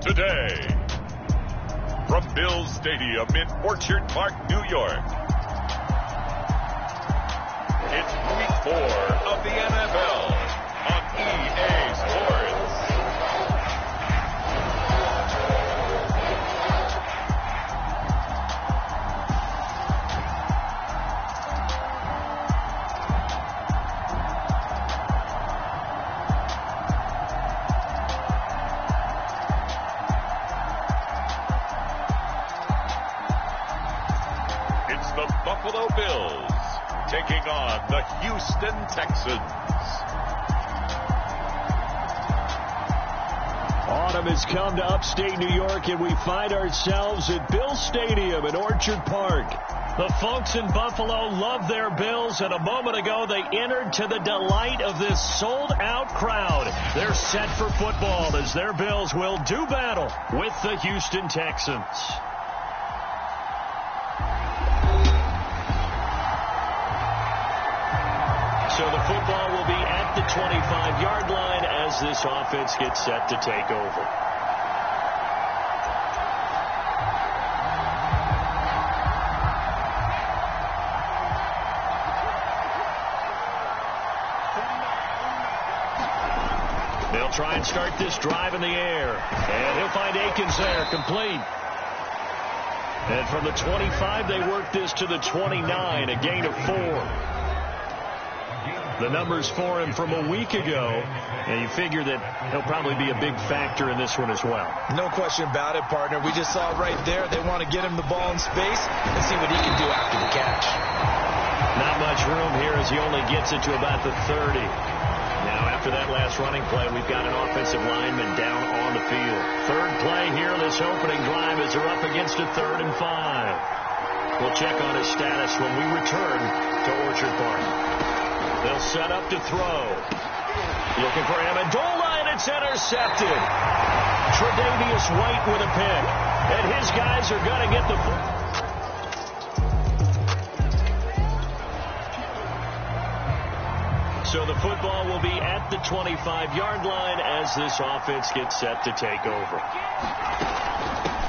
Today, from Bills Stadium in Orchard Park, New York, it's Week 4 of the NFL on EA Sports. The Buffalo Bills taking on the Houston Texans. Autumn has come to upstate New York, and we find ourselves at Bill Stadium in Orchard Park. The folks in Buffalo love their Bills, and a moment ago they entered to the delight of this sold-out crowd. They're set for football as their Bills will do battle with the Houston Texans. So the football will be at the 25-yard line as this offense gets set to take over. They'll try and start this drive in the air. And he'll find Akins there, complete. And from the 25, they work this to the 29, a gain of 4. The numbers for him from a week ago, and you figure that he'll probably be a big factor in this one as well. No question about it, partner. We just saw right there they want to get him the ball in space and see what he can do after the catch. Not much room here as he only gets it to about the 30. Now, after that last running play, we've got an offensive lineman down on the field. Third play here, this opening drive as they're up against a 3rd and 5. We'll check on his status when we return to Orchard Park. They'll set up to throw. Looking for Amendola, and it's intercepted. Tre'Davious White with a pick. And his guys are going to get the... So the football will be at the 25-yard line as this offense gets set to take over.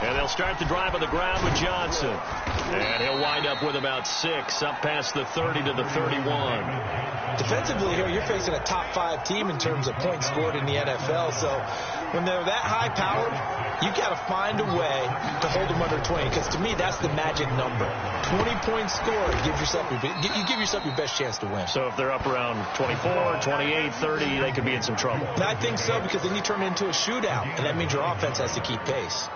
And they'll start the drive on the ground with Johnson. And he'll wind up with about 6, up past the 30 to the 31. Defensively here, you're facing a top 5 team in terms of points scored in the NFL. So when they're that high-powered, you got to find a way to hold them under 20. Because to me, that's the magic number. 20 points scored, you give yourself your best chance to win. So if they're up around 24, 28, 30, they could be in some trouble. And I think so, because then you turn it into a shootout, and that means your offense has to keep pace.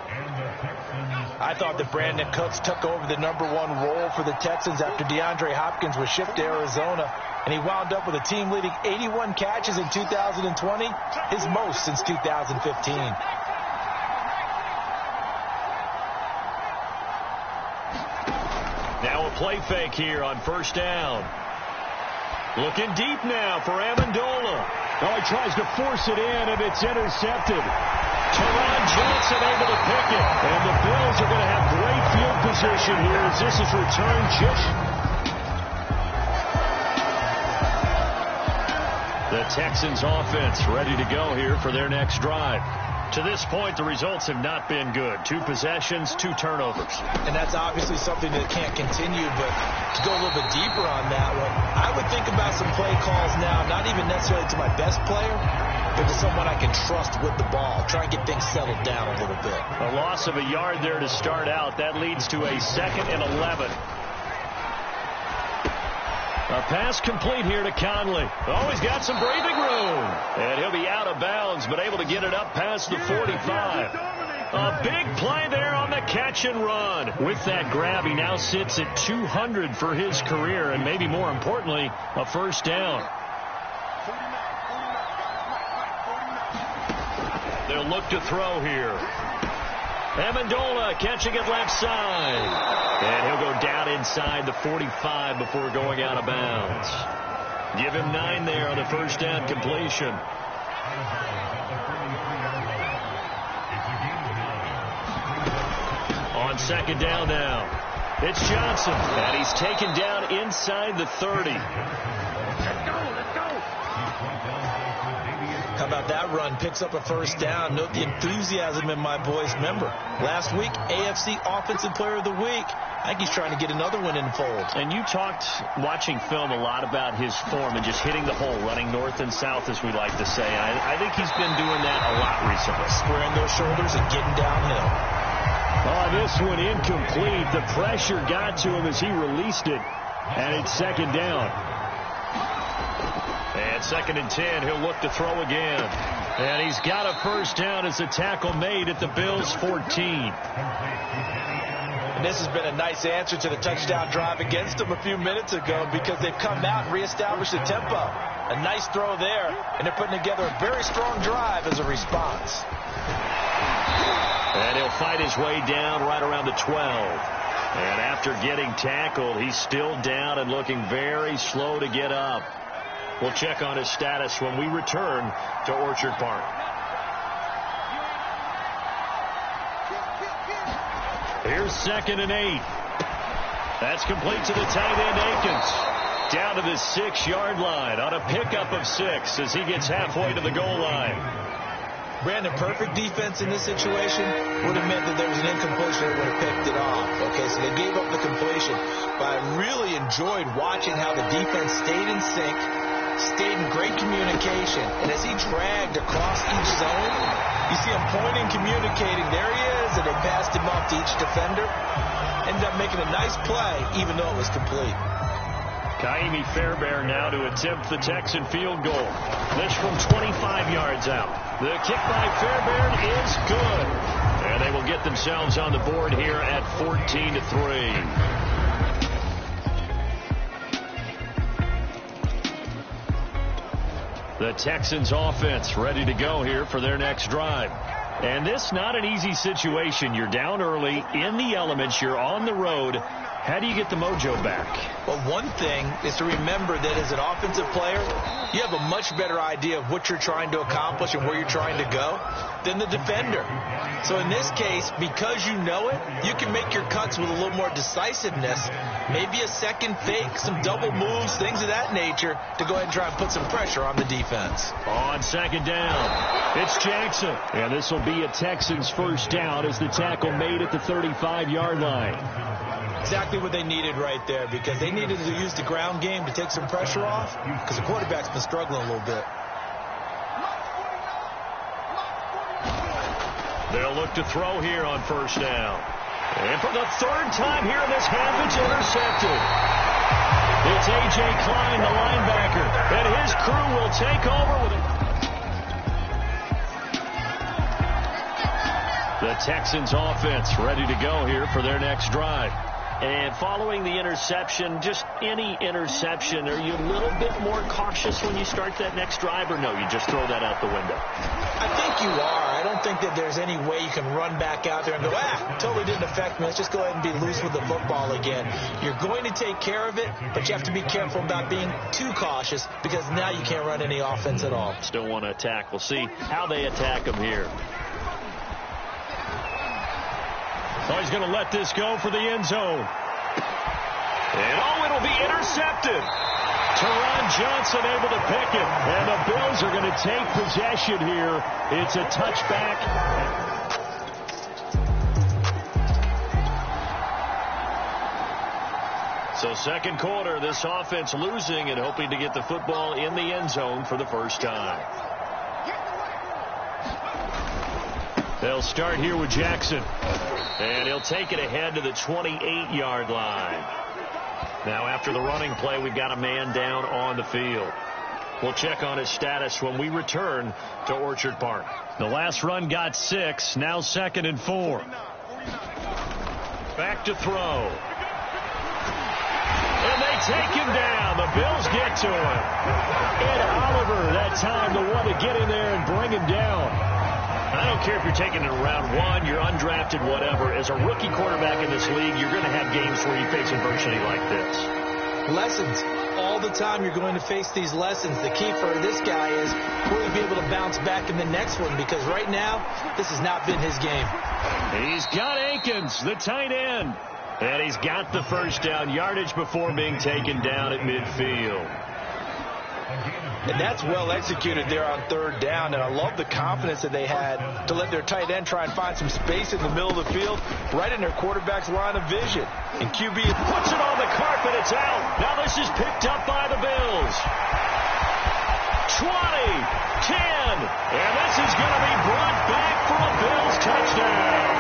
I thought that Brandon Cooks took over the #1 role for the Texans after DeAndre Hopkins was shipped to Arizona, and he wound up with a team-leading 81 catches in 2020, his most since 2015. Now a play fake here on 1st down. Looking deep now for Amendola. Oh, he tries to force it in, and it's intercepted. Teron Johnson able to pick it. And the Bills are going to have great field position here as this is returned just... The Texans offense ready to go here for their next drive. To this point, the results have not been good. 2 possessions, 2 turnovers. And that's obviously something that can't continue, but to go a little bit deeper on that one, I would think about some play calls now, not even necessarily to my best player, but to someone I can trust with the ball. Try and get things settled down a little bit. A loss of a yard there to start out. That leads to a 2nd and 11. A pass complete here to Conley. Oh, he's got some breathing room. And he'll be out of bounds, but able to get it up past the 45. A big play there on the catch and run. With that grab, he now sits at 200 for his career, and maybe more importantly, a 1st down. They'll look to throw here. Amendola catching it left side. And he'll go down inside the 45 before going out of bounds. Give him 9 there on the 1st down completion. On 2nd down now. It's Johnson. And he's taken down inside the 30. about that run? Picks up a first down. Note the enthusiasm in my boy's member. Last week, AFC Offensive Player of the Week. I think he's trying to get another one in the fold. And you talked, watching film, a lot about his form and just hitting the hole, running north and south, as we like to say. I think he's been doing that a lot recently. Squaring those shoulders and getting downhill. Oh, this one incomplete. The pressure got to him as he released it, and it's second down. And 2nd and 10, he'll look to throw again. And he's got a first down as the tackle made at the Bills' 14. And this has been a nice answer to the touchdown drive against them a few minutes ago because they've come out and reestablished the tempo. A nice throw there, and they're putting together a very strong drive as a response. And he'll fight his way down right around the 12. And after getting tackled, he's still down and looking very slow to get up. We'll check on his status when we return to Orchard Park. Here's 2nd and 8. That's complete to the tight end, Akins. Down to the 6-yard line on a pickup of 6 as he gets halfway to the goal line. Brandon, perfect defense in this situation would have meant that there was an incompletion that would have picked it off. Okay, so they gave up the completion. But I really enjoyed watching how the defense stayed in sync, stayed in great communication. And as he dragged across each zone, you see him pointing, communicating. There he is, and they passed him off to each defender. Ended up making a nice play, even though it was complete. Kaimi Fairbairn now to attempt the Texan field goal. This from 25 yards out. The kick by Fairbairn is good. And they will get themselves on the board here at 14-3. The Texans offense ready to go here for their next drive. And this not an easy situation. You're down early, in the elements, you're on the road. How do you get the mojo back? Well, one thing is to remember that as an offensive player, you have a much better idea of what you're trying to accomplish and where you're trying to go than the defender. So in this case, because you know it, you can make your cuts with a little more decisiveness, maybe a second fake, some double moves, things of that nature, to go ahead and try and put some pressure on the defense. On 2nd down, it's Jackson. And this will be a Texans first down as the tackle made at the 35-yard line. Exactly what they needed right there, because they needed to use the ground game to take some pressure off, because the quarterback's been struggling a little bit. They'll look to throw here on first down. And for the 3rd time here in this half, it's intercepted. It's A.J. Klein, the linebacker, and his crew will take over with it. The Texans offense ready to go here for their next drive. And following the interception, just any interception, are you a little bit more cautious when you start that next drive, or no, you just throw that out the window? I think you are. I don't think that there's any way you can run back out there and go, totally didn't affect me. Let's just go ahead and be loose with the football again. You're going to take care of it, but you have to be careful about being too cautious, because now you can't run any offense at all. Still want to attack. We'll see how they attack him here. So he's going to let this go for the end zone. And, it'll be intercepted. Teron Johnson able to pick it. And the Bills are going to take possession here. It's a touchback. So 2nd quarter, this offense losing and hoping to get the football in the end zone for the first time. They'll start here with Jackson. And he'll take it ahead to the 28-yard line. Now after the running play, we've got a man down on the field. We'll check on his status when we return to Orchard Park. The last run got 6, now 2nd and 4. Back to throw. And they take him down. The Bills get to him. Ed Oliver that time the one to get in there and bring him down. I don't care if you're taking it in round 1, you're undrafted, whatever. As a rookie quarterback in this league, you're going to have games where you face adversity like this. Lessons. All the time you're going to face these lessons. The key for this guy is will he be able to bounce back in the next one, because right now, this has not been his game. He's got Akins, the tight end. And he's got the first down, yardage before being taken down at midfield. And that's well executed there on third down. And I love the confidence that they had to let their tight end try and find some space in the middle of the field, right in their quarterback's line of vision. And QB puts it on the carpet. It's out. Now this is picked up by the Bills. 20, 10, and this is going to be brought back for a Bills touchdown.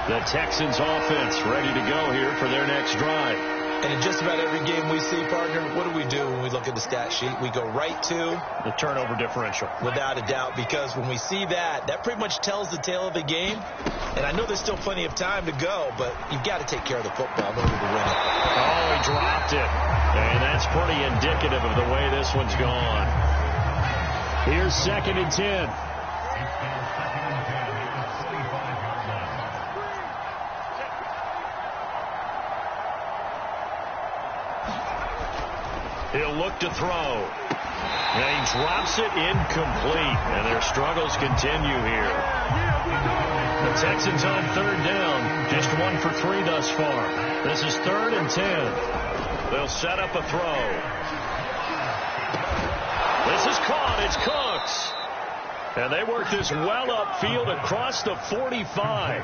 The Texans offense ready to go here for their next drive. And in just about every game we see, partner, what do when we look at the stat sheet? We go right to the turnover differential. Without a doubt, because when we see that, that pretty much tells the tale of the game. And I know there's still plenty of time to go, but you've got to take care of the football in order to win it. Oh, he dropped it. And that's pretty indicative of the way this one's gone. Here's 2nd and 10. He'll look to throw. And he drops it incomplete. And their struggles continue here. The Texans on third down. Just 1 for 3 thus far. This is 3rd and 10. They'll set up a throw. This is caught. It's Cooks. And they work this well upfield across the 45.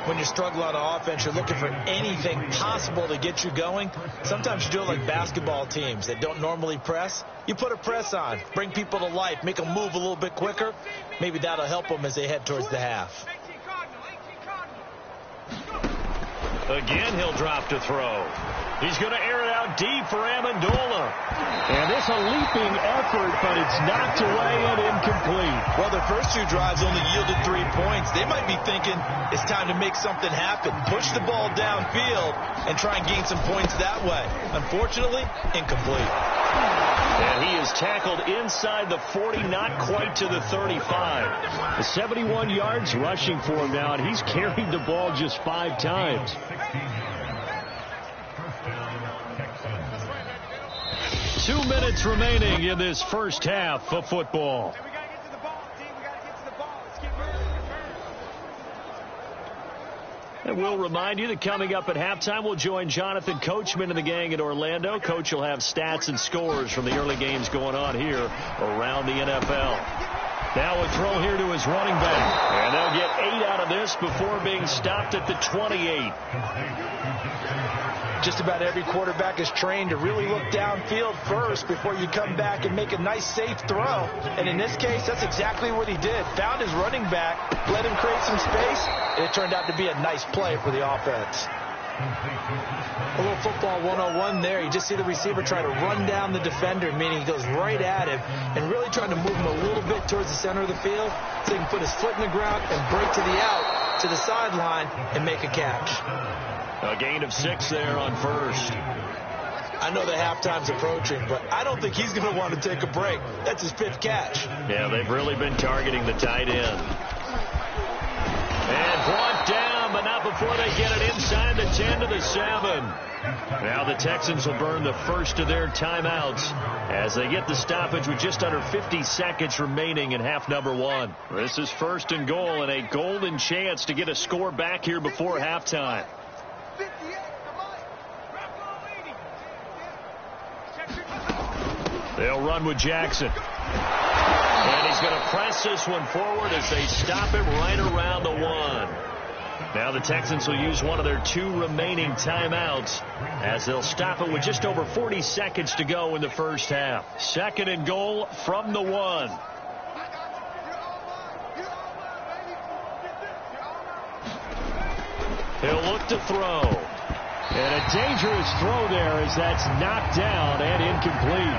When you struggle on offense, you're looking for anything possible to get you going. Sometimes you do it like basketball teams that don't normally press. You put a press on, bring people to life, make them move a little bit quicker. Maybe that'll help them as they head towards the half. Again, he'll drop to throw. He's going to air it out deep for Amendola. And it's a leaping effort, but it's knocked away and incomplete. Well, their first 2 drives only yielded 3 points. They might be thinking it's time to make something happen. Push the ball downfield and try and gain some points that way. Unfortunately, incomplete. And he is tackled inside the 40, not quite to the 35. The 71 yards rushing for him now, and he's carried the ball just 5 times. 2 minutes remaining in this first half of football. And we'll remind you that coming up at halftime, we'll join Jonathan Coachman and the gang in Orlando. Coach will have stats and scores from the early games going on here around the NFL. Now a throw here to his running back. And they'll get 8 out of this before being stopped at the 28. Just about every quarterback is trained to really look downfield first before you come back and make a nice, safe throw. And in this case, that's exactly what he did. Found his running back, let him create some space, and it turned out to be a nice play for the offense. A little football 101 there. You just see the receiver try to run down the defender, meaning he goes right at him and really trying to move him a little bit towards the center of the field so he can put his foot in the ground and break to the out, to the sideline, and make a catch. A gain of 6 there on first. I know the halftime's approaching, but I don't think he's going to want to take a break. That's his 5th catch. Yeah, they've really been targeting the tight end. And brought down, but not before they get it inside the 10 to the 7. Now the Texans will burn the first of their timeouts as they get the stoppage with just under 50 seconds remaining in half number 1. This is 1st and goal and a golden chance to get a score back here before halftime. They'll run with Jackson. And he's going to press this one forward as they stop him right around the 1. Now the Texans will use one of their 2 remaining timeouts as they'll stop it with just over 40 seconds to go in the first half. 2nd and goal from the 1. He'll look to throw. And a dangerous throw there as that's knocked down and incomplete.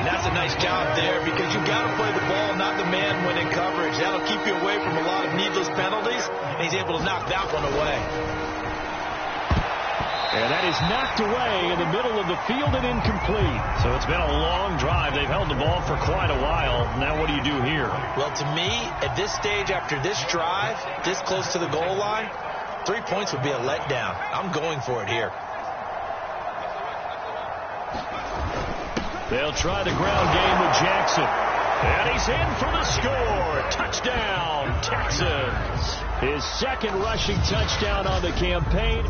That's a nice job there because you've got to play the ball, not the man when in coverage. That'll keep you away from a lot of needless penalties, and he's able to knock that one away. And that is knocked away in the middle of the field and incomplete. So it's been a long drive. They've held the ball for quite a while. Now what do you do here? Well, to me, at this stage, after this drive, this close to the goal line, 3 points would be a letdown. I'm going for it here. They'll try the ground game with Jackson. And he's in for the score. Touchdown, Texans. His 2nd rushing touchdown on the campaign.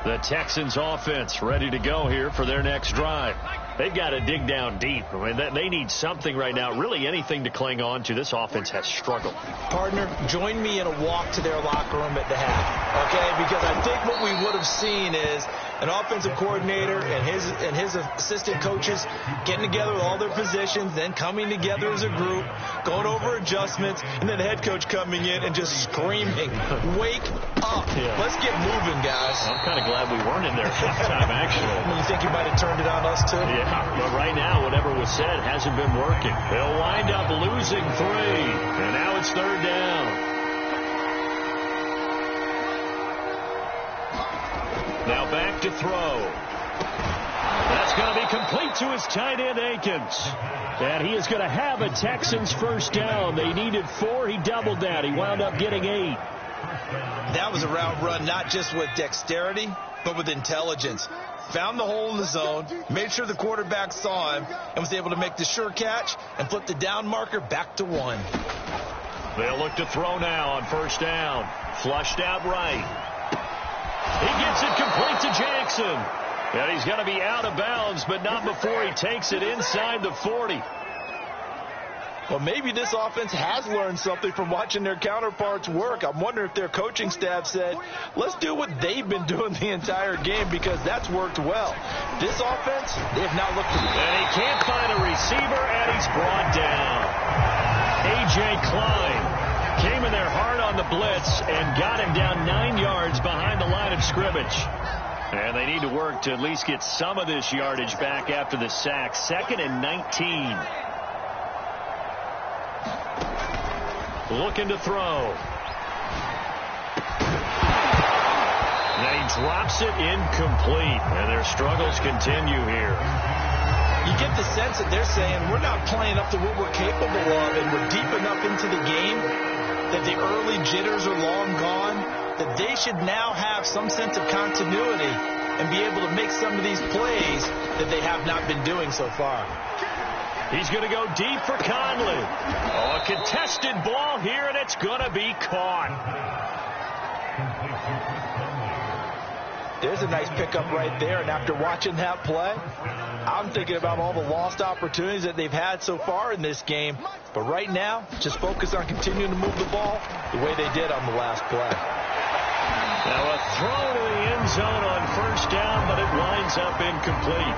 The Texans offense ready to go here for their next drive. They've got to dig down deep. I mean, they need something right now, really anything to cling on to. This offense has struggled. Partner, join me in a walk to their locker room at the half, okay? Because I think what we would have seen is an offensive coordinator and his assistant coaches getting together with all their positions, then coming together as a group, going over adjustments, and then the head coach coming in and just screaming, "Wake up. Yeah. Let's get moving, guys." I'm kind of glad we weren't in there halftime, actually. You think you might have turned it on us, too? Yeah, but right now, whatever was said hasn't been working. They'll wind up losing 3, and now it's 3rd down. Now back to throw. That's going to be complete to his tight end, Akins. And he is going to have a Texans first down. They needed 4. He doubled that. He wound up getting 8. That was a route run not just with dexterity, but with intelligence. Found the hole in the zone, made sure the quarterback saw him, and was able to make the sure catch and flip the down marker back to 1. They'll look to throw now on first down. Flushed out right. He gets it complete to Jackson. And he's going to be out of bounds, but not before he takes it inside the 40. Well, maybe this offense has learned something from watching their counterparts work. I'm wondering if their coaching staff said, let's do what they've been doing the entire game, because that's worked well. This offense, they have not looked at. And he can't find a receiver, and he's brought down. A.J. Klein came in there hard on the blitz and got him down 9 yards behind the line of scrimmage. And they need to work to at least get some of this yardage back after the sack. 2nd and 19. Looking to throw. Now he drops it incomplete, and their struggles continue here. You get the sense that they're saying we're not playing up to what we're capable of, and we're deep enough into the game that the early jitters are long gone, that they should now have some sense of continuity and be able to make some of these plays that they have not been doing so far. He's going to go deep for Conley. Oh, a contested ball here, and it's going to be caught. There's a nice pickup right there, and after watching that play, I'm thinking about all the lost opportunities that they've had so far in this game. But right now, just focus on continuing to move the ball the way they did on the last play. Now a throw to the end zone on first down, but it winds up incomplete.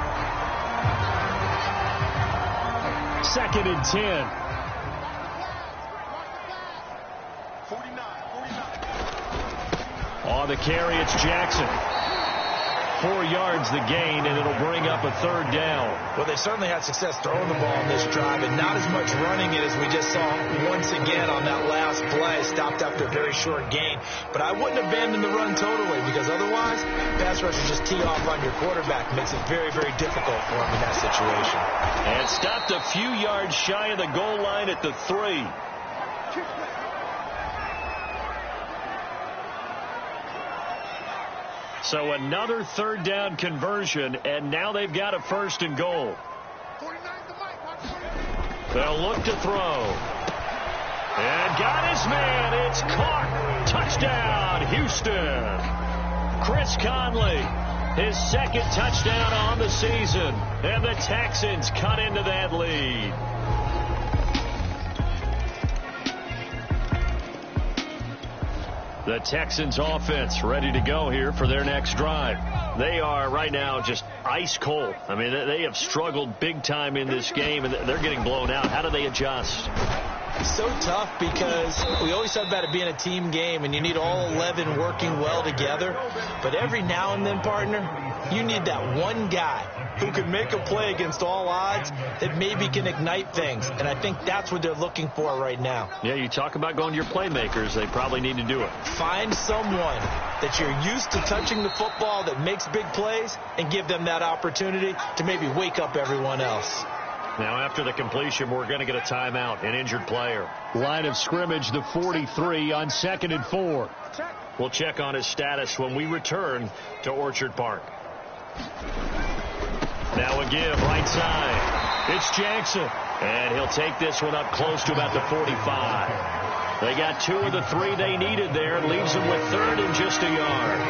2nd and 10. 49. On the carry, it's Jackson. 4 yards the gain, and it'll bring up a 3rd down. Well, they certainly had success throwing the ball on this drive, and not as much running it as we just saw once again on that last play. Stopped after a very short gain. But I wouldn't abandon the run totally, because otherwise, pass rushers just tee off on your quarterback. Makes it very, very difficult for him in that situation. And stopped a few yards shy of the goal line at the 3. So another 3rd down conversion, and now they've got a 1st and goal. They'll look to throw. And got his man. It's caught. Touchdown, Houston. Chris Conley, his 2nd touchdown on the season. And the Texans cut into that lead. The Texans offense ready to go here for their next drive. They are right now just ice cold. I mean, they have struggled big time in this game, and they're getting blown out. How do they adjust? So tough, because we always talk about it being a team game, and you need all 11 working well together. But every now and then, partner, you need that one guy who can make a play against all odds that maybe can ignite things. And I think that's what they're looking for right now. Yeah, you talk about going to your playmakers. They probably need to do it. Find someone that you're used to touching the football that makes big plays and give them that opportunity to maybe wake up everyone else. Now, after the completion, we're going to get a timeout, an injured player. Line of scrimmage, the 43 on 2nd and 4. We'll check on his status when we return to Orchard Park. Now a give, right side. It's Jackson, and he'll take this one up close to about the 45. They got 2 of the 3 they needed there. Leaves them with 3rd and just a yard.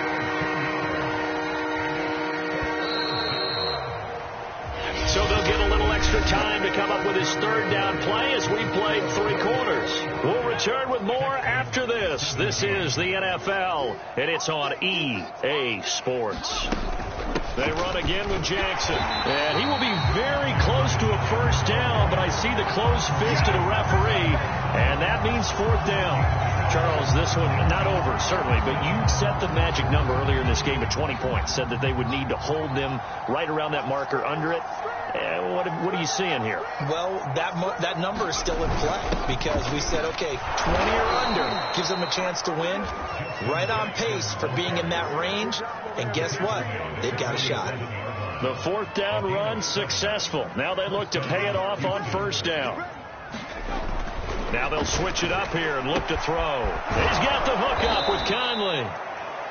extra time to come up with his third down play as we played 3 quarters. We'll return with more after this. This is the NFL, and it's on EA Sports. They run again with Jackson. And he will be very close to a first down, but I see the closed fist of the referee, and that means 4th down. Charles, this one not over, certainly, but you set the magic number earlier in this game at 20 points, said that they would need to hold them right around that marker under it. What are you seeing here? Well, that number is still in play because we said, okay, 20 or under gives them a chance to win. Right on pace for being in that range. And guess what? They've got a shot. The 4th down run successful. Now they look to pay it off on first down. Now they'll switch it up here and look to throw. He's got the hook up with Conley.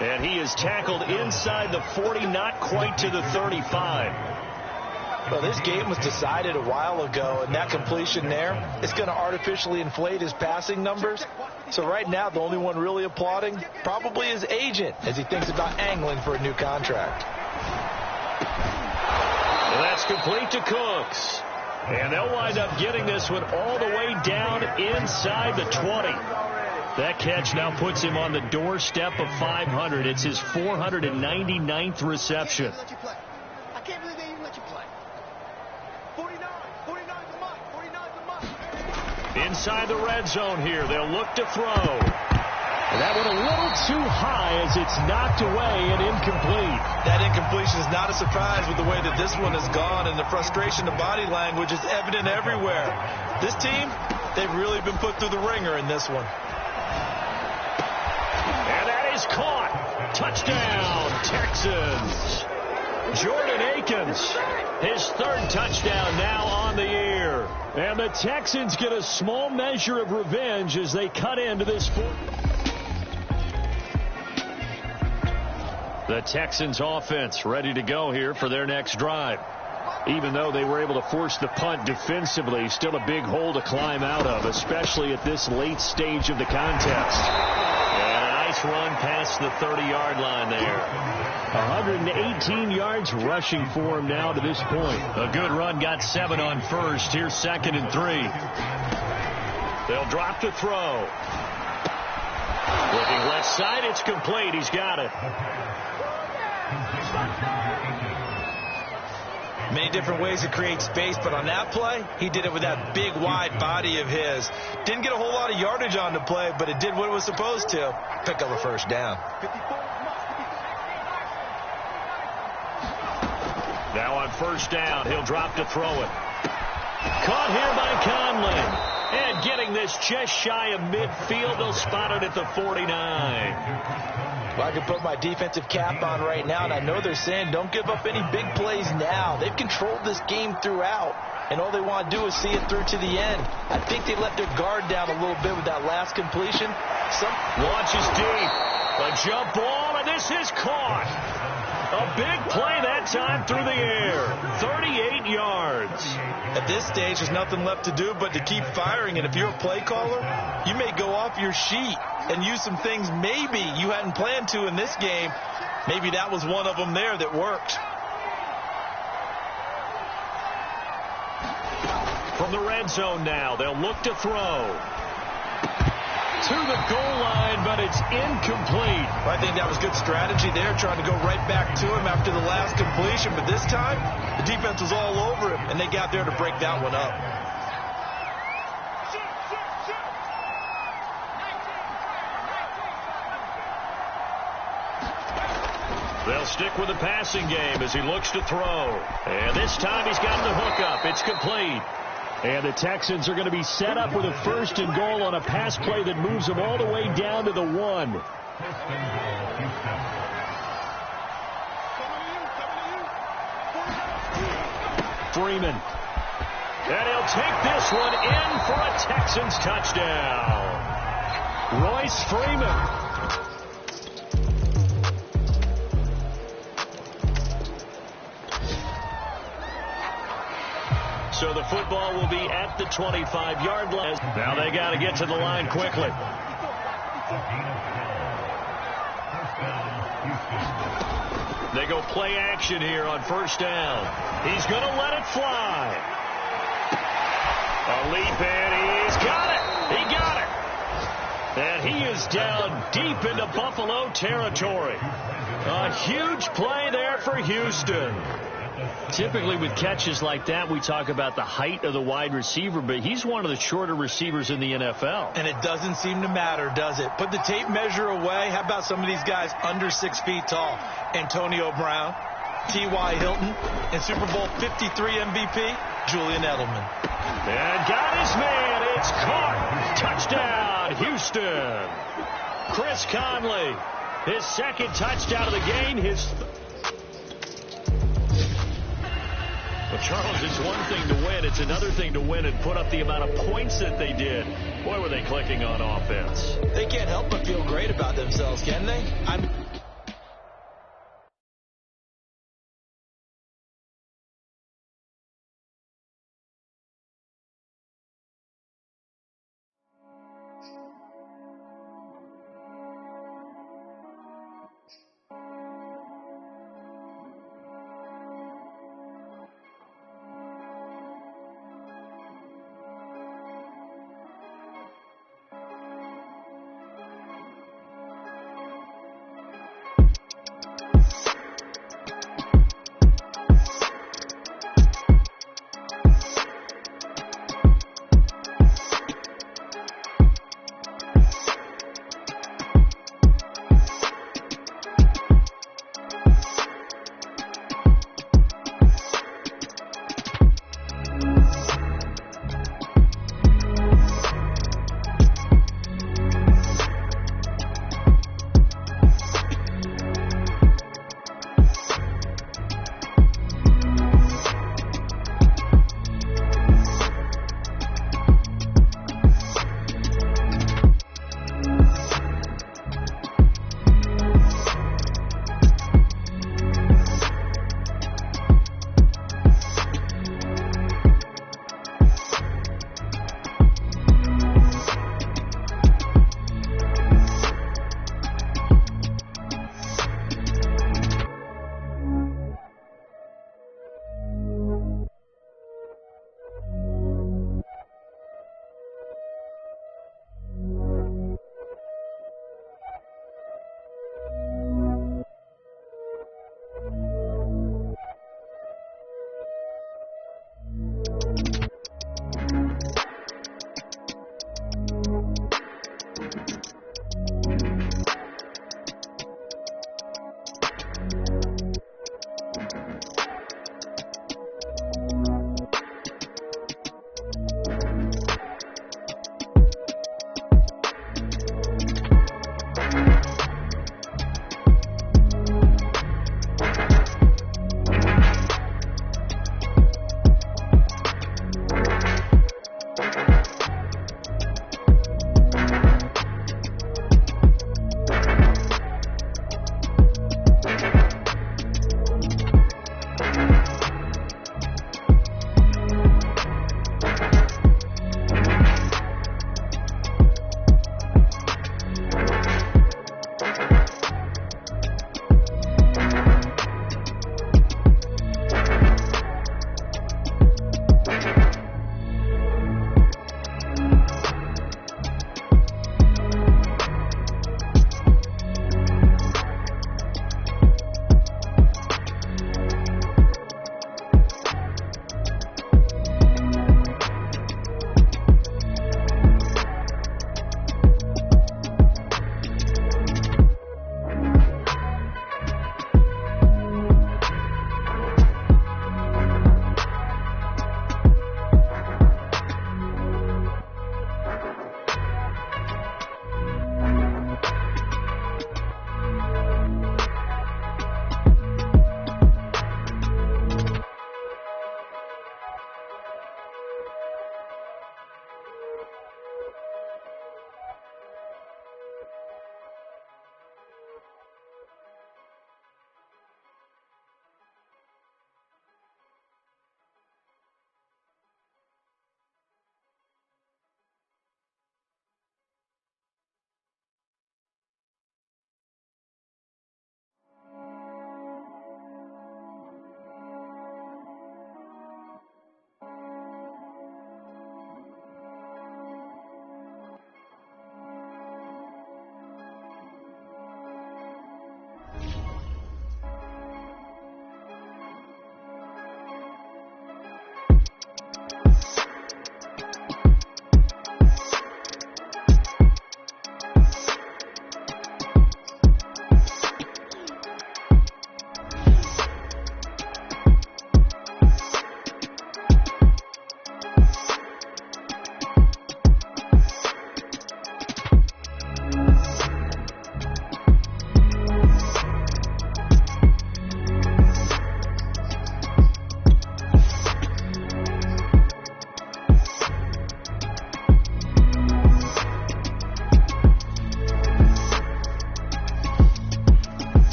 And he is tackled inside the 40, not quite to the 35. Well, this game was decided a while ago, and that completion there is going to artificially inflate his passing numbers. So right now, the only one really applauding probably his agent as he thinks about angling for a new contract. Well, that's complete to Cooks. And they'll wind up getting this one all the way down inside the 20. That catch now puts him on the doorstep of 500. It's his 499th reception. I can't believe they even let you play. 49's a month. 49's a month. Inside the red zone here. They'll look to throw. And that one a little too high as it's knocked away and incomplete. That incompletion is not a surprise with the way that this one has gone, and the frustration of body language is evident everywhere. This team, they've really been put through the ringer in this one. And that is caught. Touchdown, Texans. Jordan Akins, his 3rd touchdown now on the year. And the Texans get a small measure of revenge as they cut into this 4th. The Texans offense ready to go here for their next drive. Even though they were able to force the punt defensively, still a big hole to climb out of, especially at this late stage of the contest. And a nice run past the 30-yard line there. 118 yards rushing for him now to this point. A good run, got 7 on first. Here's 2nd and 3. They'll drop to throw. Looking left side, it's complete. He's got it. Many different ways to create space, but on that play, he did it with that big, wide body of his. Didn't get a whole lot of yardage on the play, but it did what it was supposed to. Pick up a first down. Now on first down, he'll drop to throw it. Caught here by Conley. And getting this just shy of midfield, they'll spot it at the 49. Well, I can put my defensive cap on right now, and I know they're saying don't give up any big plays now. They've controlled this game throughout, and all they want to do is see it through to the end. I think they let their guard down a little bit with that last completion. Launches deep. A jump ball, and this is caught. A big play that time through the air. 38 yards. At this stage, there's nothing left to do but to keep firing. And if you're a play caller, you may go off your sheet and use some things maybe you hadn't planned to in this game. Maybe that was one of them there that worked. From the red zone now, they'll look to throw. To the goal line, but it's incomplete. I think that was good strategy there, trying to go right back to him after the last completion. But this time, the defense was all over him, and they got there to break that one up. They'll stick with the passing game as he looks to throw. And this time he's got the hook up. It's complete. And the Texans are going to be set up with a 1st and goal on a pass play that moves them all the way down to the 1. Freeman. And he'll take this one in for a Texans touchdown. Royce Freeman. So the football will be at the 25-yard line. Now they got to get to the line quickly. They go play action here on first down. He's going to let it fly. A leap in. He's got it. He got it. And he is down deep into Buffalo territory. A huge play there for Houston. Typically with catches like that, we talk about the height of the wide receiver, but he's one of the shorter receivers in the NFL. And it doesn't seem to matter, does it? Put the tape measure away. How about some of these guys under 6 feet tall? Antonio Brown, T.Y. Hilton, and Super Bowl 53 MVP, Julian Edelman. And got his man. It's caught. Touchdown, Houston. Chris Conley, his second touchdown of the game. Well, Charles, it's one thing to win. It's another thing to win and put up the amount of points that they did. Boy, were they clicking on offense. They can't help but feel great about themselves, can they?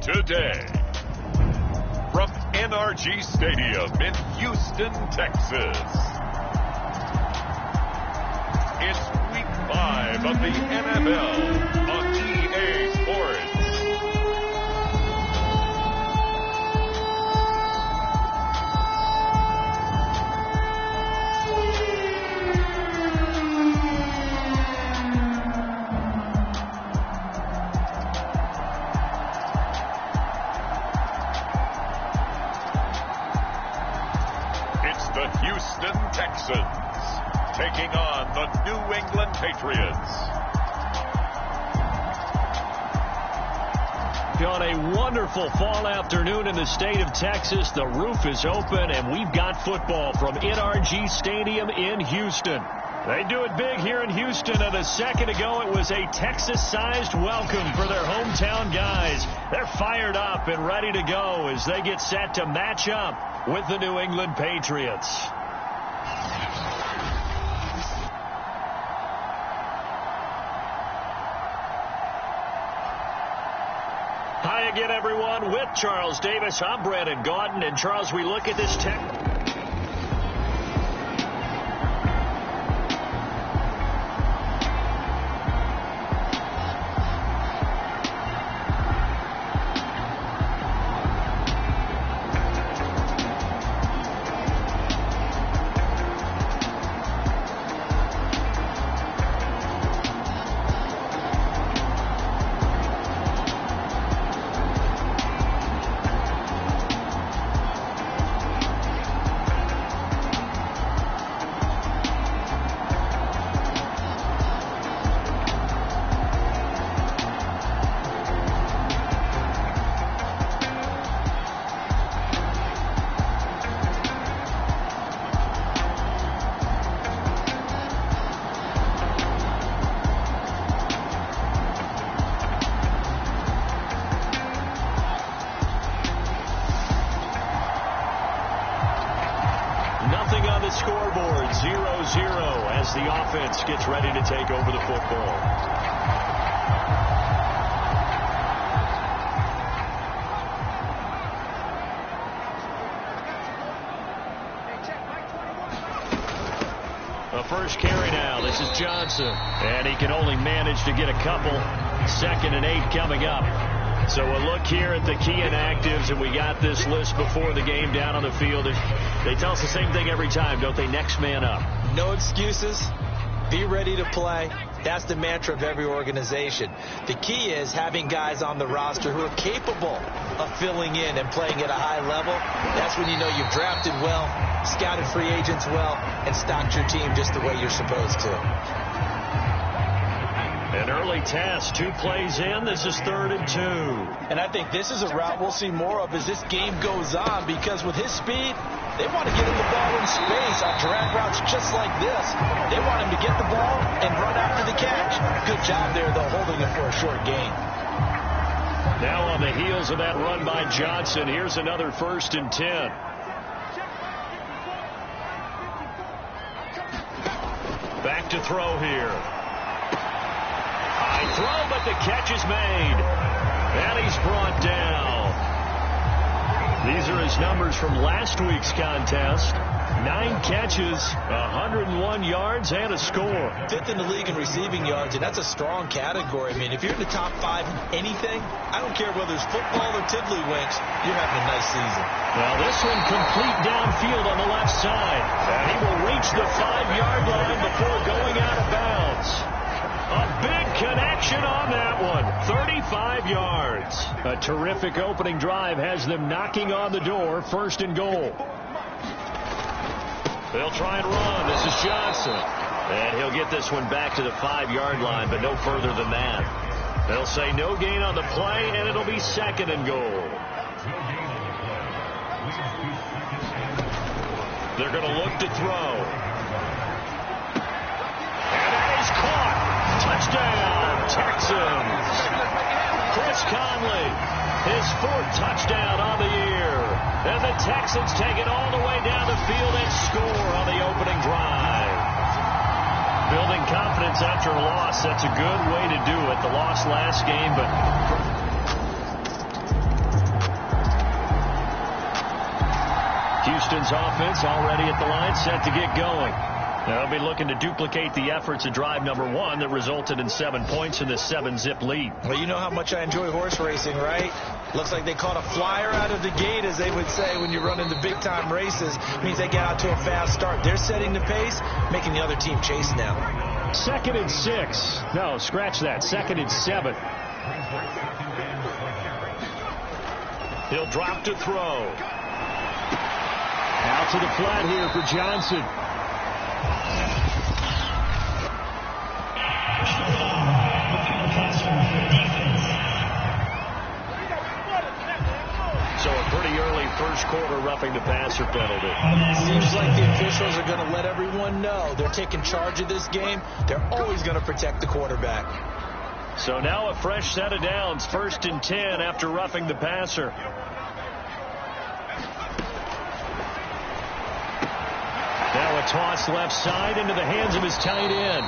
today. From NRG Stadium in Houston, Texas. It's Week 5 of the NFL on EA Sports. The Houston Texans taking on the New England Patriots. On a wonderful fall afternoon in the state of Texas, the roof is open, and we've got football from NRG Stadium in Houston. They do it big here in Houston, and a second ago it was a Texas-sized welcome for their hometown guys. They're fired up and ready to go as they get set to match up with the New England Patriots. Hi again, everyone. With Charles Davis, I'm Brandon Gaudin. And, Charles, we look at this scoreboard, 0-0 as the offense gets ready to take over the football. A first carry now. This is Johnson. And he can only manage to get a couple. 2nd and 8 coming up. So a look here at the key inactives, and we got this list before the game down on the field. And they tell us the same thing every time, don't they? Next man up. No excuses. Be ready to play. That's the mantra of every organization. The key is having guys on the roster who are capable of filling in and playing at a high level. That's when you know you've drafted well, scouted free agents well, and stocked your team just the way you're supposed to. An early test, 2 plays in. This is 3rd and 2. And I think this is a route we'll see more of as this game goes on, because with his speed, they want to get him the ball in space on drag routes just like this. They want him to get the ball and run after the catch. Good job there, though, holding it for a short gain. Now on the heels of that run by Johnson, here's another 1st and 10. Back to throw here. High throw, but the catch is made. And he's brought down. These are his numbers from last week's contest. 9 catches, 101 yards, and a score. 5th in the league in receiving yards, and that's a strong category. I mean, if you're in the top 5 in anything, I don't care whether it's football or tiddlywinks, you're having a nice season. Well, this one complete downfield on the left side. And he will reach the 5-yard line before going out of bounds. A big connection on that one. 35 yards. A terrific opening drive has them knocking on the door. 1st and goal. They'll try and run. This is Johnson. And he'll get this one back to the 5-yard line, but no further than that. They'll say no gain on the play, and it'll be 2nd and goal. They're going to look to throw. And that is caught. Touchdown, Texans. Chris Conley, his 4th touchdown on the year. And the Texans take it all the way down the field and score on the opening drive. Building confidence after a loss, that's a good way to do it. The loss last game, but Houston's offense already at the line, set to get going. They'll be looking to duplicate the efforts of drive number 1 that resulted in 7 points in this 7-zip lead. Well, you know how much I enjoy horse racing, right? Looks like they caught a flyer out of the gate, as they would say when you're running the big-time races. It means they get out to a fast start. They're setting the pace, making the other team chase now. 2nd and 6. No, scratch that. 2nd and 7. He'll drop to throw. Out to the flat here for Johnson. So a pretty early first quarter roughing the passer penalty. Seems like the officials are going to let everyone know they're taking charge of this game. They're always going to protect the quarterback. So now a fresh set of downs, 1st and 10 after roughing the passer. Now a toss left side into the hands of his tight end.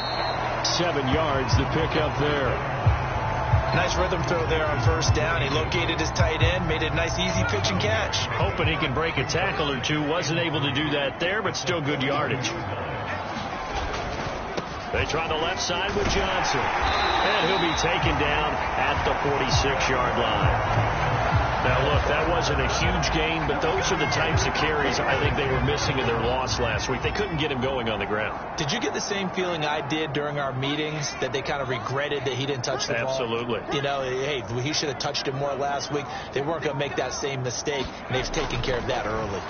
7 yards the pickup there. Nice rhythm throw there on 1st down. He located his tight end, made a nice easy pitch and catch. Hoping he can break a tackle or two. Wasn't able to do that there, but still good yardage. They try the left side with Johnson. And he'll be taken down at the 46-yard line. Now, look, that wasn't a huge gain, but those are the types of carries I think they were missing in their loss last week. They couldn't get him going on the ground. Did you get the same feeling I did during our meetings, that they kind of regretted that he didn't touch the ball? Absolutely. You know, hey, he should have touched it more last week. They weren't going to make that same mistake, and they've taken care of that early.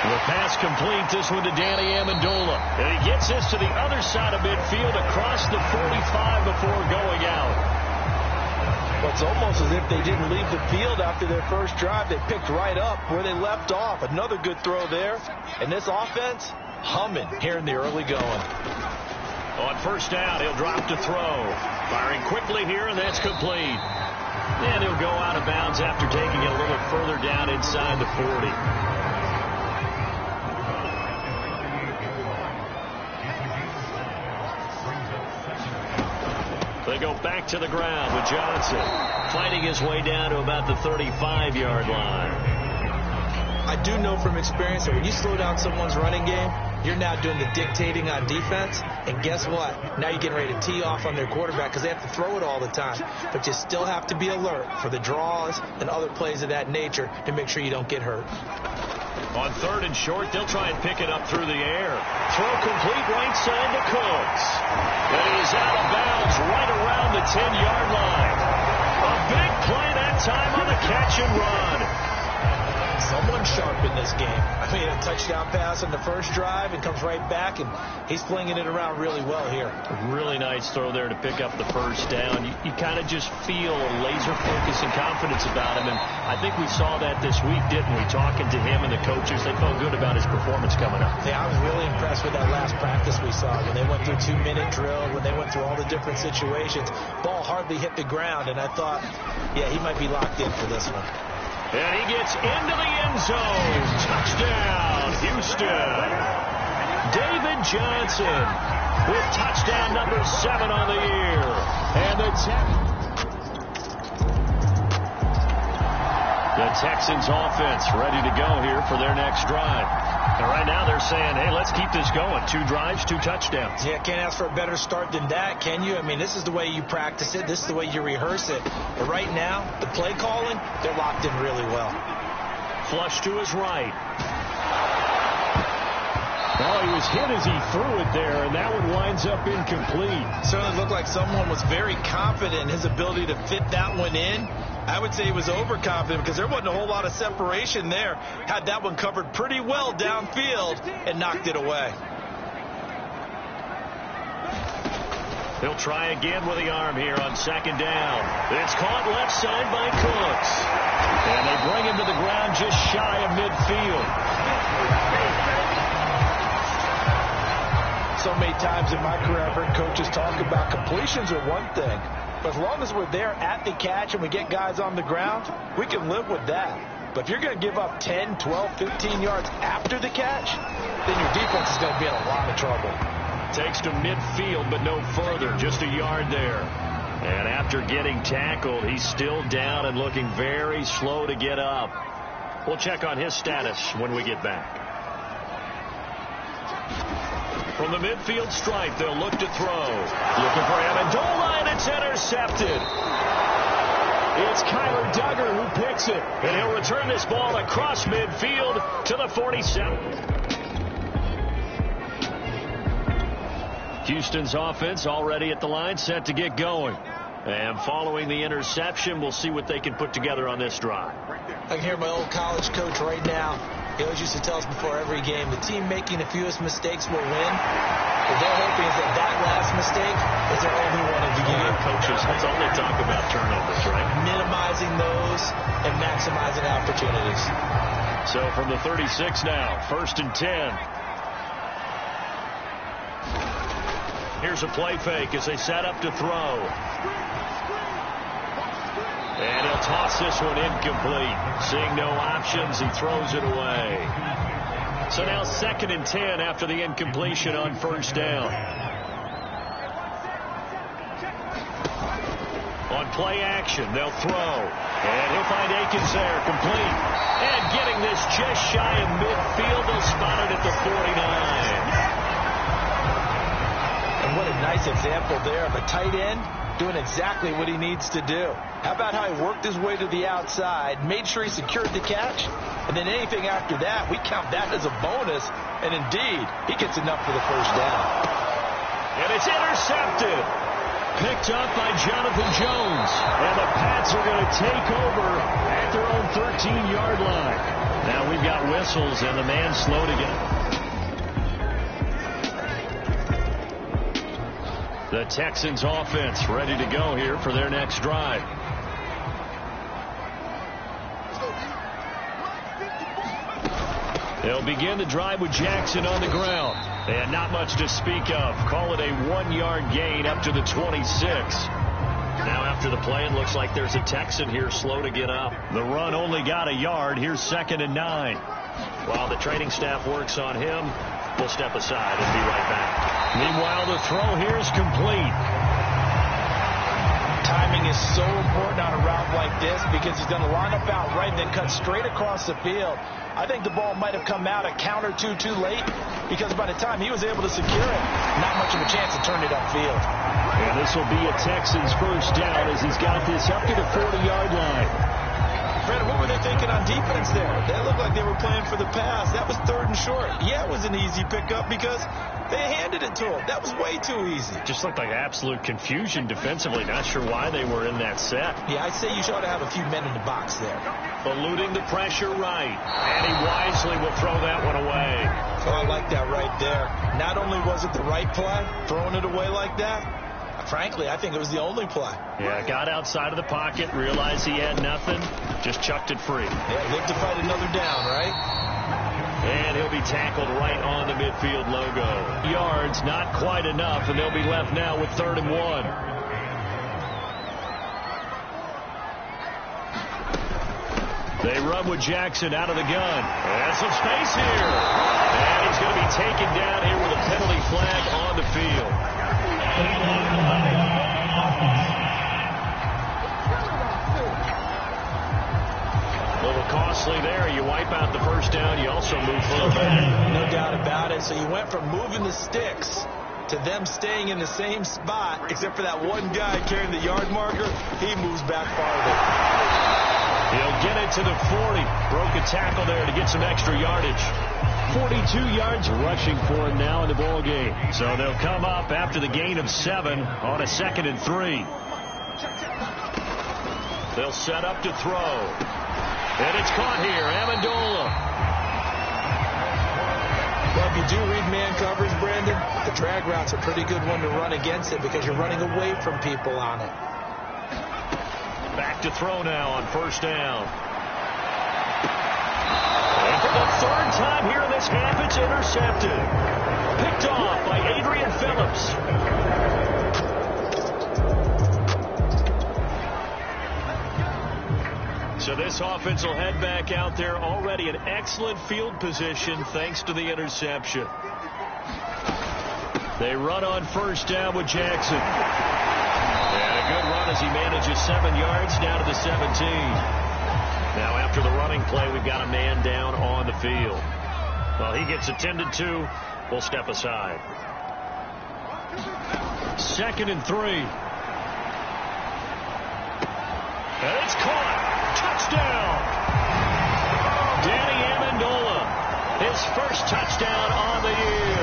The pass complete, this one to Danny Amendola. And he gets this to the other side of midfield across the 45 before going out. Well, it's almost as if they didn't leave the field after their first drive. They picked right up where they left off. Another good throw there. And this offense, humming here in the early going. On 1st down, he'll drop to throw. Firing quickly here, and that's complete. And he'll go out of bounds after taking it a little further down inside the 40. They go back to the ground with Johnson, fighting his way down to about the 35-yard line. I do know from experience that when you slow down someone's running game, you're now doing the dictating on defense. And guess what? Now you're getting ready to tee off on their quarterback because they have to throw it all the time. But you still have to be alert for the draws and other plays of that nature to make sure you don't get hurt. On 3rd and short, they'll try and pick it up through the air. Throw complete right side to Cooks. And he's out of bounds right around the 10-yard line. A big play that time on the catch and run. Someone sharp in this game. I mean, a touchdown pass on the first drive and comes right back, and he's flinging it around really well here. Really nice throw there to pick up the 1st down. You kind of just feel a laser focus and confidence about him, and I think we saw that this week, didn't we? Talking to him and the coaches, they felt good about his performance coming up. Yeah, I was really impressed with that last practice we saw when they went through 2-minute drill, when they went through all the different situations. Ball hardly hit the ground, and I thought, yeah, he might be locked in for this one. And he gets into the end zone. Touchdown, Houston. David Johnson with touchdown number 7 on the year. And the Texans offense ready to go here for their next drive. And right now they're saying, hey, let's keep this going. 2 drives, 2 touchdowns. Yeah, can't ask for a better start than that, can you? I mean, this is the way you practice it. This is the way you rehearse it. But right now, the play calling, they're locked in really well. Flush to his right. Well, he was hit as he threw it there, and that one winds up incomplete. Certainly looked like someone was very confident in his ability to fit that one in. I would say he was overconfident because there wasn't a whole lot of separation there. Had that one covered pretty well downfield and knocked it away. He'll try again with the arm here on 2nd down. It's caught left side by Cooks. And they bring him to the ground just shy of midfield. So many times in my career I've heard coaches talk about completions are one thing. But as long as we're there at the catch and we get guys on the ground, we can live with that. But if you're going to give up 10, 12, 15 yards after the catch, then your defense is going to be in a lot of trouble. Takes to midfield, but no further. Just a yard there. And after getting tackled, he's still down and looking very slow to get up. We'll check on his status when we get back. From the midfield stripe, they'll look to throw. Looking for Amendola, and it's intercepted. It's Kyler Duggar who picks it, and he'll return this ball across midfield to the 47. Houston's offense already at the line, set to get going. And following the interception, we'll see what they can put together on this drive. I can hear my old college coach right now. He always used to tell us before every game, the team making the fewest mistakes will win. What they're hoping is that that last mistake is their only one of the game. Coaches, that's all they talk about, turnovers, right? Minimizing those and maximizing opportunities. So from the 36 now, 1st and 10. Here's a play fake as they set up to throw. And he'll toss this one incomplete. Seeing no options, he throws it away. So now 2nd and 10 after the incompletion on 1st down. On play action, they'll throw. And he'll find Akins there, complete. And getting this just shy of midfield, they'll spot it at the 49. And what a nice example there of a tight end doing exactly what he needs to do. How about how he worked his way to the outside, made sure he secured the catch, and then anything after that, we count that as a bonus, and indeed, he gets enough for the 1st down. And it's intercepted. Picked up by Jonathan Jones. And the Pats are going to take over at their own 13-yard line. Now we've got whistles, and the man slow to get up. The Texans offense ready to go here for their next drive. They'll begin the drive with Jackson on the ground. And not much to speak of. Call it a 1-yard gain up to the 26. Now after the play, it looks like there's a Texan here slow to get up. The run only got a yard. Here's 2nd and 9. While the training staff works on him, we'll step aside and be right back. Meanwhile, the throw here is complete. Timing is so important on a route like this because he's going to line up out right and then cut straight across the field. I think the ball might have come out a count or two too late because by the time he was able to secure it, not much of a chance to turn it upfield. And this will be a Texans 1st down as he's got this up to the 40-yard line. Fred, what were they thinking on defense there? They looked like they were playing for the pass. That was 3rd and short. Yeah, it was an easy pickup because they handed it to him. That was way too easy. Just looked like absolute confusion defensively. Not sure why they were in that set. Yeah, I'd say you should have a few men in the box there. Eluding the pressure right. And he wisely will throw that one away. Oh, I like that right there. Not only was it the right play, throwing it away like that, frankly, I think it was the only play. Yeah, got outside of the pocket, realized he had nothing, just chucked it free. Yeah, live to fight another down, right? And he'll be tackled right on the midfield logo. Yards, not quite enough, and they'll be left now with 3rd and 1. They run with Jackson out of the gun. And some space here. And he's going to be taken down here with a penalty flag on the field. A little costly there. You wipe out the 1st down. You also move full back. No doubt about it. So you went from moving the sticks to them staying in the same spot, except for that one guy carrying the yard marker. He moves back farther. He'll get it to the 40. Broke a tackle there to get some extra yardage. 42 yards rushing for him now in the ball game. So they'll come up after the gain of 7 on a 2nd and 3. They'll set up to throw. And it's caught here. Amendola. Well, if you do read man coverage, Brandon, the drag route's a pretty good one to run against it because you're running away from people on it. Back to throw now on 1st down. And for the 3rd time here in this half, it's intercepted. Picked off by Adrian Phillips. So this offense will head back out there already in excellent field position thanks to the interception. They run on 1st down with Jackson. And a good run as he manages 7 yards down to the 17. Now after the running play, we've got a man down on the field. Well, he gets attended to. We'll step aside. 2nd and 3. And it's caught. Touchdown. Danny Amendola, his first touchdown on the year.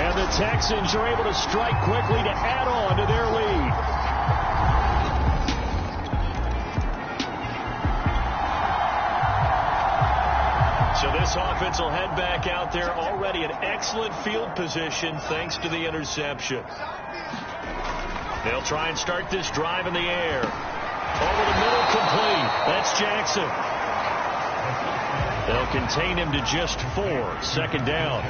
And the Texans are able to strike quickly to add on to their lead. So this offense will head back out there, already in excellent field position thanks to the interception. They'll try and start this drive in the air. Over the middle, complete. That's Jackson. They'll contain him to just 4. 2nd down.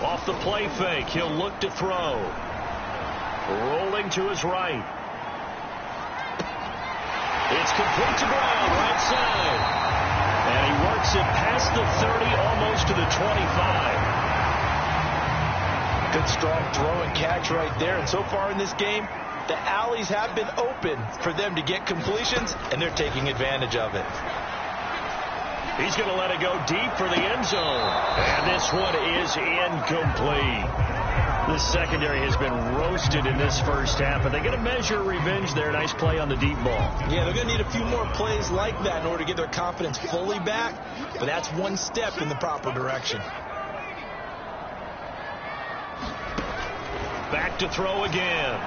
Off the play fake, he'll look to throw. Rolling to his right. It's complete to Brown, right side. And he works it past the 30, almost to the 25. Good strong throw and catch right there. And so far in this game, the alleys have been open for them to get completions, and they're taking advantage of it. He's going to let it go deep for the end zone. And this one is incomplete. This secondary has been roasted in this first half, but they're going to measure revenge there. Nice play on the deep ball. Yeah, they're going to need a few more plays like that in order to get their confidence fully back, but that's one step in the proper direction. Back to throw again.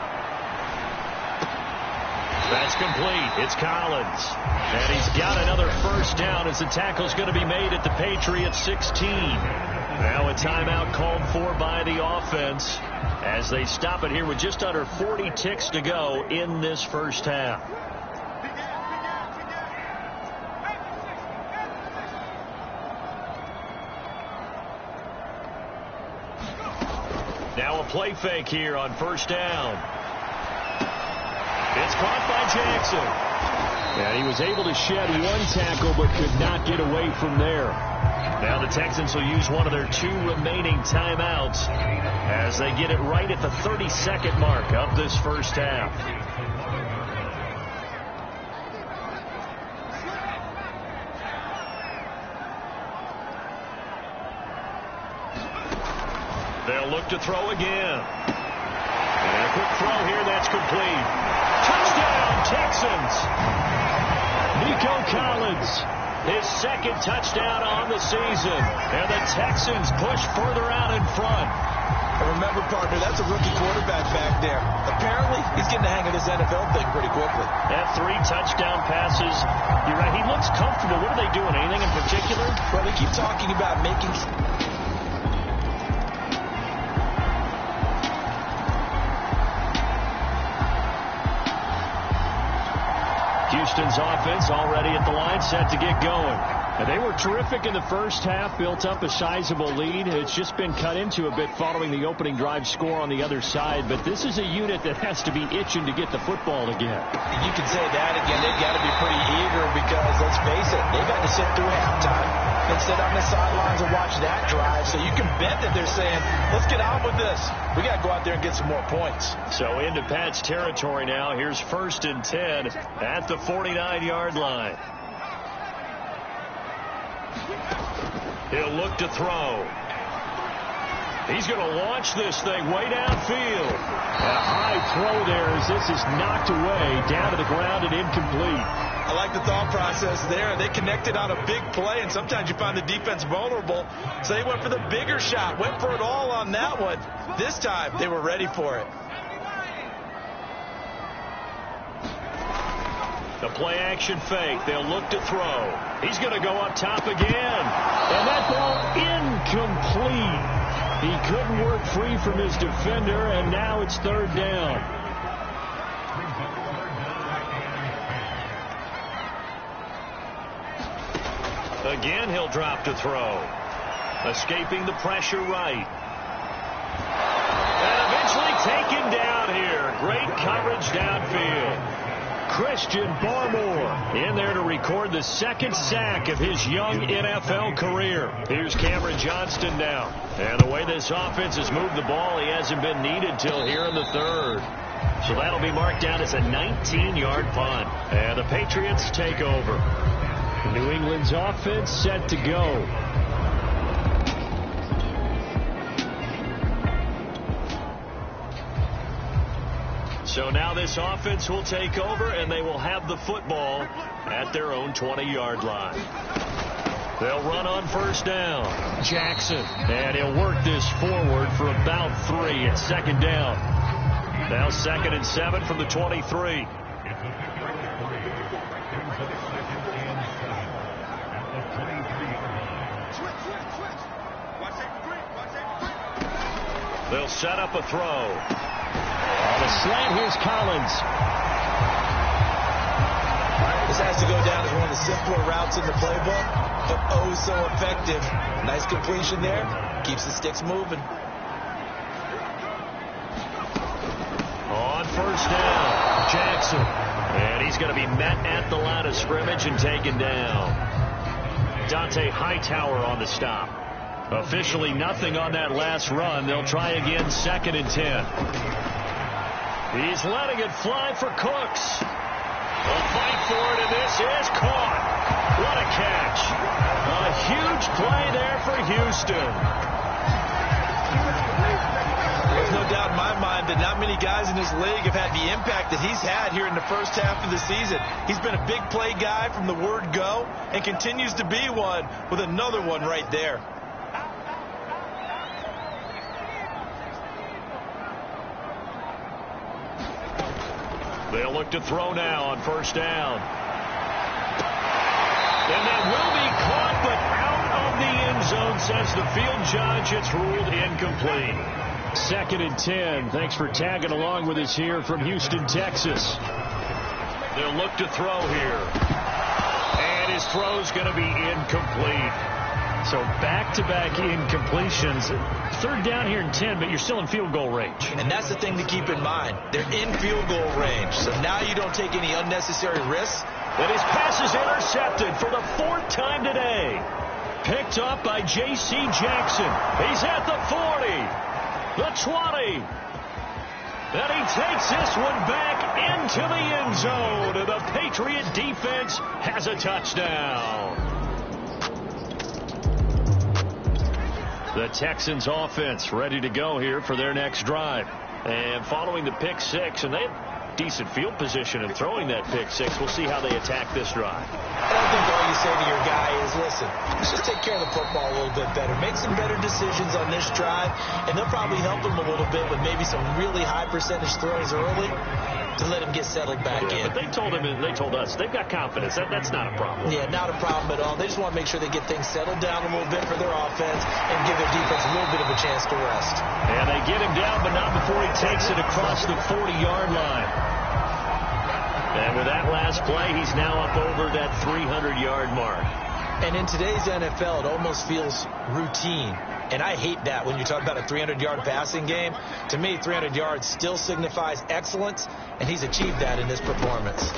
That's complete. It's Collins. And he's got another first down as the tackle's going to be made at the Patriots 16. Now a timeout called for by the offense as they stop it here with just under 40 ticks to go in this first half. Now a play fake here on first down. It's caught by Jackson. And he was able to shed one tackle but could not get away from there. Now the Texans will use one of their 2 remaining timeouts as they get it right at the 32nd mark of this first half. They'll look to throw again. And a quick throw here, that's complete. Touchdown, Texans! Nico Collins, his 2nd touchdown on the season. And the Texans push further out in front. And remember, partner, that's a rookie quarterback back there. Apparently, he's getting the hang of this NFL thing pretty quickly. That 3 touchdown passes. You're right, he looks comfortable. What are they doing? Anything in particular? Well, they keep talking about making... Houston's offense already at the line, set to get going. And they were terrific in the first half, built up a sizable lead. It's just been cut into a bit following the opening drive score on the other side. But this is a unit that has to be itching to get the football again. You can say that again. They've got to be pretty eager because, let's face it, they've got to sit through halftime and sit on the sidelines and watch that drive. So you can bet that they're saying, let's get on with this. We got to go out there and get some more points. So into Pat's territory now. Here's 1st and 10 at the 49-yard line. He'll look to throw. He's going to launch this thing way downfield. A high throw there as this is knocked away down to the ground and incomplete. I like the thought process there. They connected on a big play, and sometimes you find the defense vulnerable. So they went for the bigger shot, went for it all on that one. This time, they were ready for it. The play action fake. They'll look to throw. He's going to go up top again. And that ball incomplete. He couldn't work free from his defender, and now it's 3rd down. Again, he'll drop to throw. Escaping the pressure right. And eventually taken down here. Great coverage downfield. Christian Barmore in there to record the second sack of his young NFL career. Here's Cameron Johnston now. And the way this offense has moved the ball, he hasn't been needed till here in the third. So that'll be marked down as a 19-yard punt. And the Patriots take over. New England's offense set to go. So now this offense will take over, and they will have the football at their own 20-yard line. They'll run on first down. Jackson. And he'll work this forward for about 3 at second down. Now 2nd and 7 from the 23. They'll set up a throw. On the slant, here's Collins. This has to go down as one of the simpler routes in the playbook, but oh so effective. Nice completion there. Keeps the sticks moving. On first down, Jackson. And he's going to be met at the line of scrimmage and taken down. Dante Hightower on the stop. Officially nothing on that last run. They'll try again 2nd and 10. He's letting it fly for Cooks. They'll fight for it, and this is caught. What a catch. A huge play there for Houston. There's no doubt in my mind that not many guys in this league have had the impact that he's had here in the first half of the season. He's been a big play guy from the word go and continues to be one with another one right there. They'll look to throw now on first down. And that will be caught, but out of the end zone, says the field judge. It's ruled incomplete. 2nd and 10. Thanks for tagging along with us here from Houston, Texas. They'll look to throw here. And his throw's going to be incomplete. So back-to-back incompletions. 3rd down here and 10, but you're still in field goal range. And that's the thing to keep in mind. They're in field goal range, so now you don't take any unnecessary risks. And his pass is intercepted for the 4th time today. Picked up by J.C. Jackson. He's at the 40, the 20. And he takes this one back into the end zone. And the Patriot defense has a touchdown. The Texans offense ready to go here for their next drive. And following the pick 6, and they have decent field position in throwing that pick 6. We'll see how they attack this drive. I think all you say to your guy is, listen, let's just take care of the football a little bit better. Make some better decisions on this drive, and they'll probably help him a little bit with maybe some really high percentage throws early to let him get settled back in. But they told us they've got confidence. That's not a problem. Yeah, not a problem at all. They just want to make sure they get things settled down a little bit for their offense and give their defense a little bit of a chance to rest. And they get him down, but not before he takes it across the 40-yard line. And with that last play, he's now up over that 300-yard mark. And in today's NFL, it almost feels routine. And I hate that when you talk about a 300-yard passing game. To me, 300 yards still signifies excellence, and he's achieved that in this performance.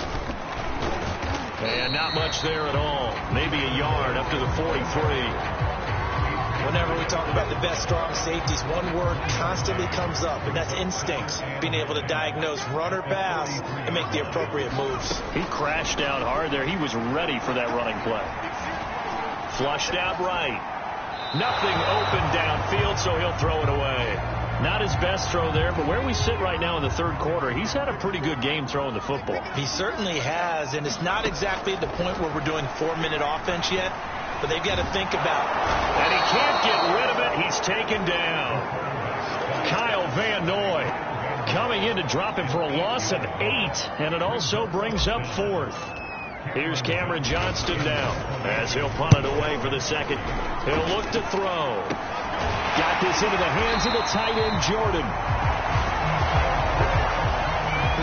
And not much there at all. Maybe a yard up to the 43. Whenever we talk about the best strong safeties, one word constantly comes up, and that's instinct. Being able to diagnose run or pass and make the appropriate moves. He crashed out hard there. He was ready for that running play. Flushed out right. Nothing open downfield, so he'll throw it away. Not his best throw there, but where we sit right now in the 3rd quarter, he's had a pretty good game throwing the football. He certainly has, and it's not exactly at the point where we're doing 4-minute offense yet, but they've got to think about. And he can't get rid of it. He's taken down. Kyle Van Noy coming in to drop him for a loss of 8, and it also brings up 4th. Here's Cameron Johnston now as he'll punt it away for the 2nd. He'll look to throw. Got this into the hands of the tight end, Jordan.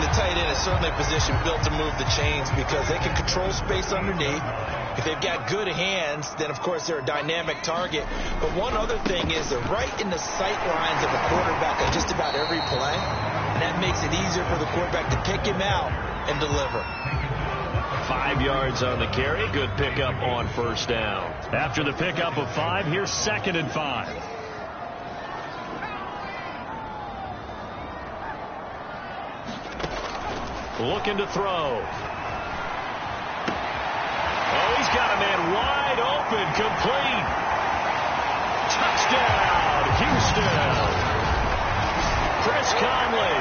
The tight end is certainly a position built to move the chains because they can control space underneath. If they've got good hands, then, of course, they're a dynamic target. But one other thing is they're right in the sight lines of a quarterback on just about every play. and that makes it easier for the quarterback to pick him out and deliver. 5 yards on the carry. Good pickup on first down. After the pickup of 5, here's 2nd and 5. Looking to throw. Oh, he's got a man wide open, complete. Touchdown, Houston. Chris Conley,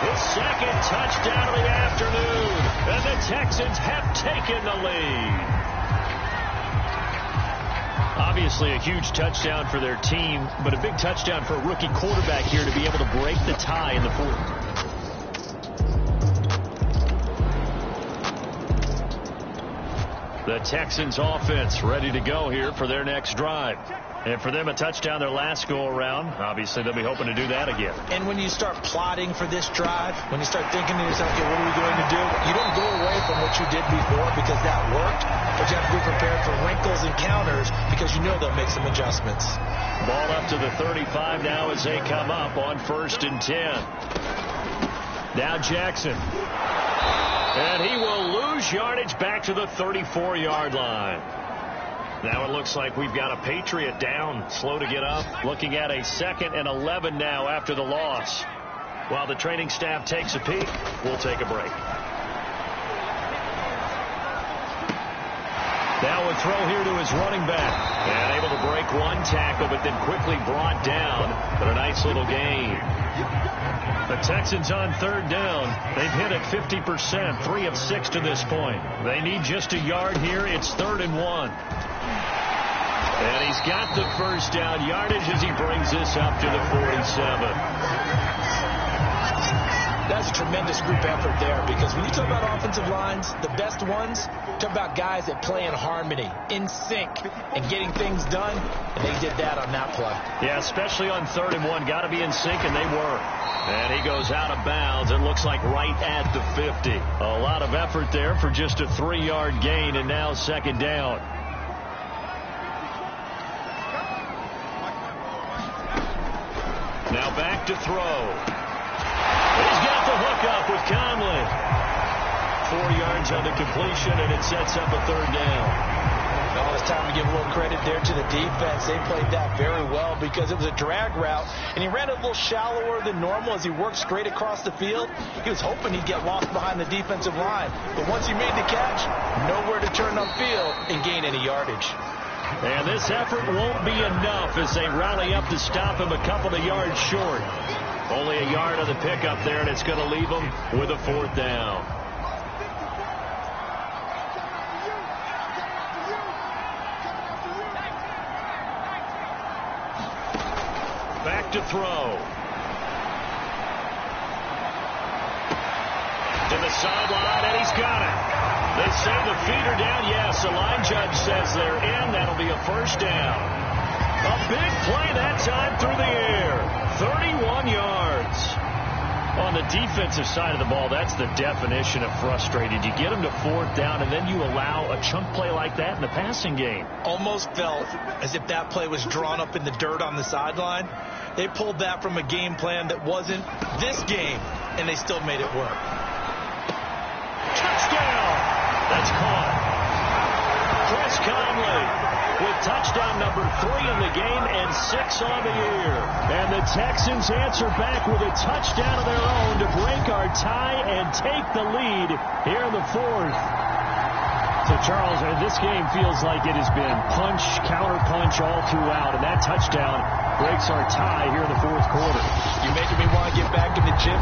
his 2nd touchdown of the afternoon, and the Texans have taken the lead. Obviously a huge touchdown for their team, but a big touchdown for a rookie quarterback here to be able to break the tie in the 4th. The Texans offense ready to go here for their next drive. And for them, a touchdown their last go-around. Obviously, they'll be hoping to do that again. And when you start plotting for this drive, when you start thinking to yourself, okay, what are we going to do? You don't go away from what you did before because that worked, but you have to be prepared for wrinkles and counters because you know they'll make some adjustments. Ball up to the 35 now as they come up on 1st and 10. Now Jackson. And he will lose yardage back to the 34-yard line. Now it looks like we've got a Patriot down, slow to get up. Looking at a 2nd and 11 now after the loss. While the training staff takes a peek, we'll take a break. Now a throw here to his running back. And able to break one tackle, but then quickly brought down. But a nice little gain. The Texans on 3rd down. They've hit it 50%, 3 of 6 to this point. They need just a yard here. It's 3rd and 1. And he's got the first down yardage as he brings this up to the 47. That's a tremendous group effort there because when you talk about offensive lines, the best ones, talk about guys that play in harmony, in sync, and getting things done, and they did that on that play. Yeah, especially on 3rd and 1. Got to be in sync, and they were. And he goes out of bounds. It looks like right at the 50. A lot of effort there for just a 3-yard gain, and now 2nd down. Now back to throw. He's got the hook up with Conley. 4 yards on the completion, and it sets up a 3rd down. Well, it's time to give a little credit there to the defense. They played that very well because it was a drag route, and he ran a little shallower than normal as he worked straight across the field. He was hoping he'd get lost behind the defensive line, but once he made the catch, nowhere to turn upfield and gain any yardage. And this effort won't be enough as they rally up to stop him a couple of yards short. Only a yard on the pickup there, and it's going to leave him with a 4th down. Back to throw. To the sideline, and he's got it. They say the feet are down. Yes, the line judge says they're in. That'll be a 1st down. A big play that time through the air. 31 yards. On the defensive side of the ball, that's the definition of frustrated. You get them to 4th down, and then you allow a chunk play like that in the passing game. Almost felt as if that play was drawn up in the dirt on the sideline. They pulled that from a game plan that wasn't this game, and they still made it work. Touchdown! That's caught. Chris Conley with touchdown number 3 in the game and 6 on the year. And the Texans answer back with a touchdown of their own to break our tie and take the lead here in the 4th. So, Charles, this game feels like it has been punch, counter punch all throughout, and that touchdown breaks our tie here in the 4th quarter. You're making me want to get back in the gym.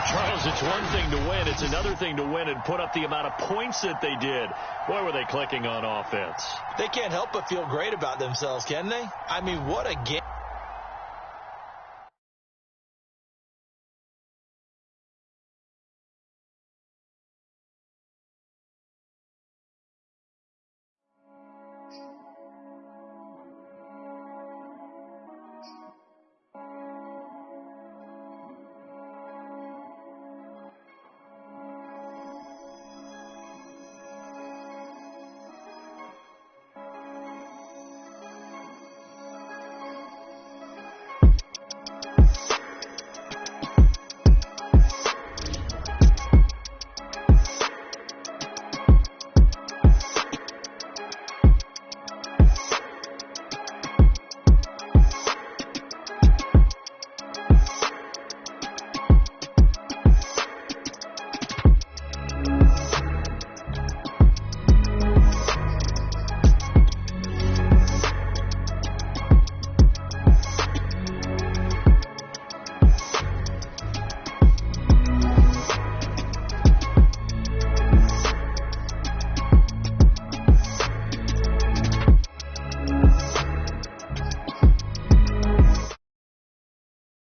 Charles, it's one thing to win. It's another thing to win and put up the amount of points that they did. Boy, were they clicking on offense. They can't help but feel great about themselves, can they? I mean, what a game.